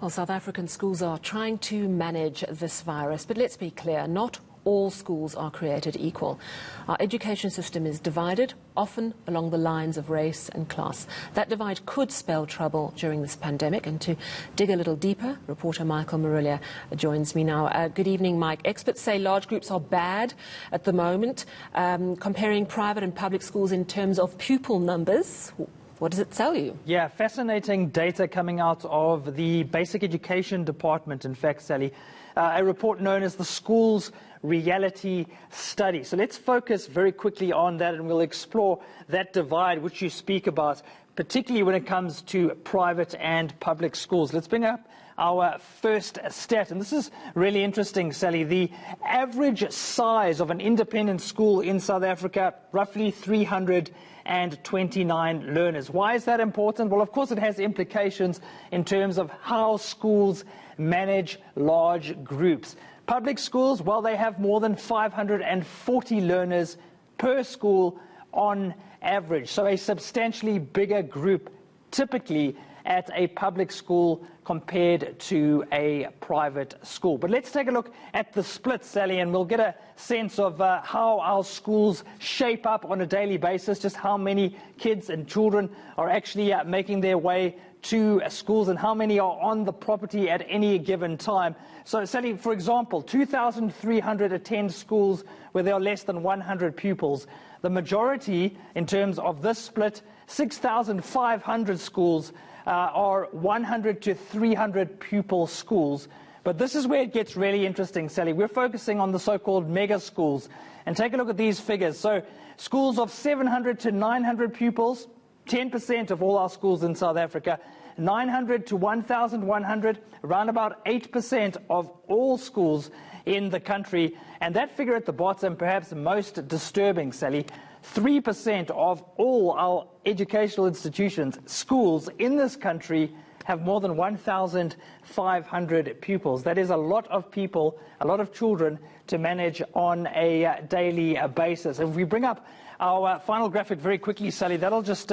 Well, South African schools are trying to manage this virus, but let's be clear, not all schools are created equal. Our education system is divided, often along the lines of race and class. That divide could spell trouble during this pandemic. And to dig a little deeper, reporter Michael Marillier joins me now. Good evening, Mike. Experts say large groups are bad at the moment. Comparing private and public schools in terms of pupil numbers, what does it tell you? Yeah, fascinating data coming out of the Basic Education Department, in fact, Sally. A report known as the Schools Reality Study. So let's focus very quickly on that, and we'll explore that divide which you speak about, particularly when it comes to private and public schools. Let's bring up our first stat, and this is really interesting, Sally. The average size of an independent school in South Africa, roughly 329 learners. Why is that important? Well, of course, it has implications in terms of how schools manage large groups. Public schools, well, they have more than 540 learners per school on average, so a substantially bigger group typically at a public school compared to a private school. But let's take a look at the split, Sally, and we'll get a sense of how our schools shape up on a daily basis, just how many kids and children are actually making their way to schools and how many are on the property at any given time. So, Sally, for example, 2,300 attend schools where there are less than 100 pupils. The majority, in terms of this split, 6,500 schools are 100 to 300 pupil schools. But this is where it gets really interesting, Sally. We're focusing on the so-called mega schools. And take a look at these figures. So schools of 700 to 900 pupils, 10% of all our schools in South Africa. 900 to 1,100, around about 8% of all schools in the country. And that figure at the bottom, perhaps most disturbing, Sally, 3% of all our educational institutions, schools in this country, have more than 1,500 pupils. That is a lot of people, a lot of children to manage on a daily basis. If we bring up our final graphic very quickly, Sally, that'll just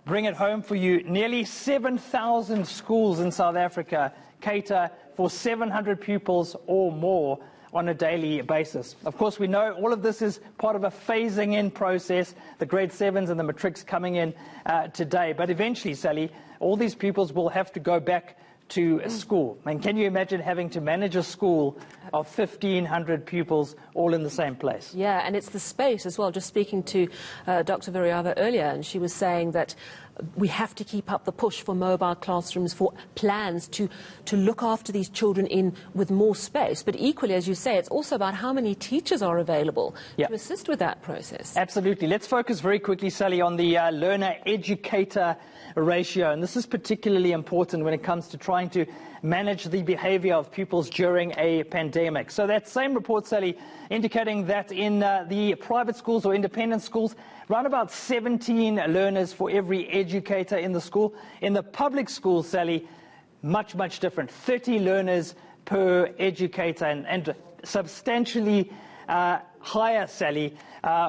bring it home for you. Nearly 7,000 schools in South Africa cater for 700 pupils or more on a daily basis. Of course, we know all of this is part of a phasing in process, the grade 7s and the matrics coming in today. But eventually, Sally, all these pupils will have to go back to school. And can you imagine having to manage a school of 1,500 pupils all in the same place? Yeah, and it's the space as well. Just speaking to Dr. Viriava earlier, and she was saying that we have to keep up the push for mobile classrooms, for plans to look after these children in with more space. But equally, as you say, it's also about how many teachers are available to assist with that process. Absolutely. Let's focus very quickly, Sally, on the learner-educator ratio. And this is particularly important when it comes to trying to manage the behavior of pupils during a pandemic. So that same report, Sally, indicating that in the private schools or independent schools, around about 17 learners for every educator in the school. In the public schools, Sally, much, much different. 30 learners per educator, and substantially higher, Sally,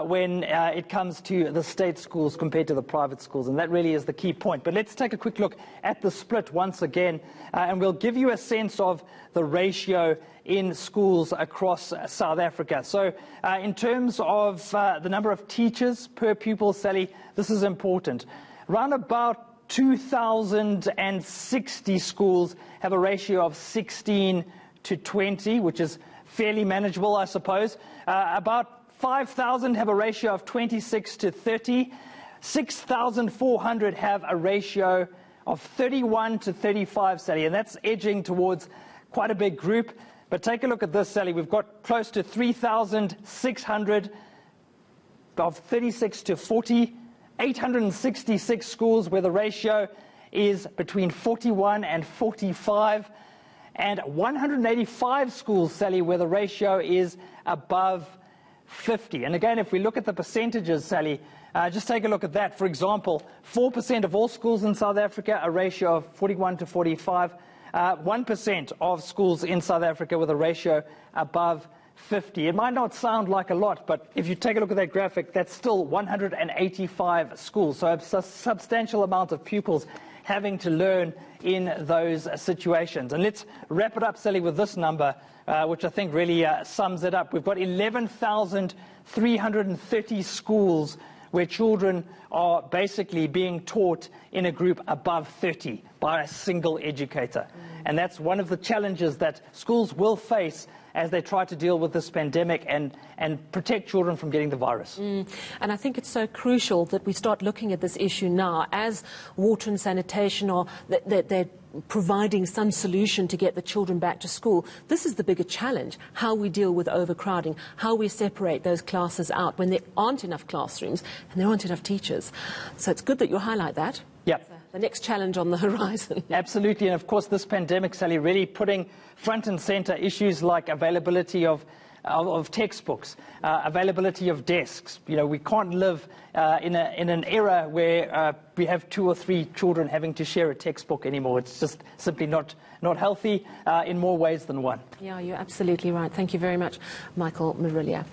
when it comes to the state schools compared to the private schools. And that really is the key point. But let's take a quick look at the split once again, and we'll give you a sense of the ratio in schools across South Africa. So in terms of the number of teachers per pupil, Sally, this is important. Around about 2,060 schools have a ratio of 16 to 20, which is fairly manageable, I suppose. About 5,000 have a ratio of 26 to 30. 6,400 have a ratio of 31 to 35, Sally, and that's edging towards quite a big group. But take a look at this, Sally. We've got close to 3,600 of 36 to 40, 866 schools where the ratio is between 41 and 45, and 185 schools, Sally, where the ratio is above 50. And again, if we look at the percentages, Sally, just take a look at that. For example, 4% of all schools in South Africa, a ratio of 41 to 45. 1% of schools in South Africa with a ratio above 50. It might not sound like a lot, but if you take a look at that graphic, that's still 185 schools. So a substantial amount of pupils having to learn in those situations. And let's wrap it up, Sally, with this number, which I think really sums it up. We've got 11,330 schools where children are basically being taught in a group above 30 by a single educator. And that's one of the challenges that schools will face as they try to deal with this pandemic and protect children from getting the virus. And I think it's so crucial that we start looking at this issue now as water and sanitation are they're providing some solution to get the children back to school. This is the bigger challenge, how we deal with overcrowding, how we separate those classes out when there aren't enough classrooms and there aren't enough teachers. So it's good that you highlight that. Yep. The next challenge on the horizon. Absolutely, and of course this pandemic, Sally, really putting front and centre issues like availability of textbooks, availability of desks. You know, we can't live in an era where we have 2 or 3 children having to share a textbook anymore. It's just simply not healthy in more ways than one. Yeah, you're absolutely right. Thank you very much, Michael Marillier.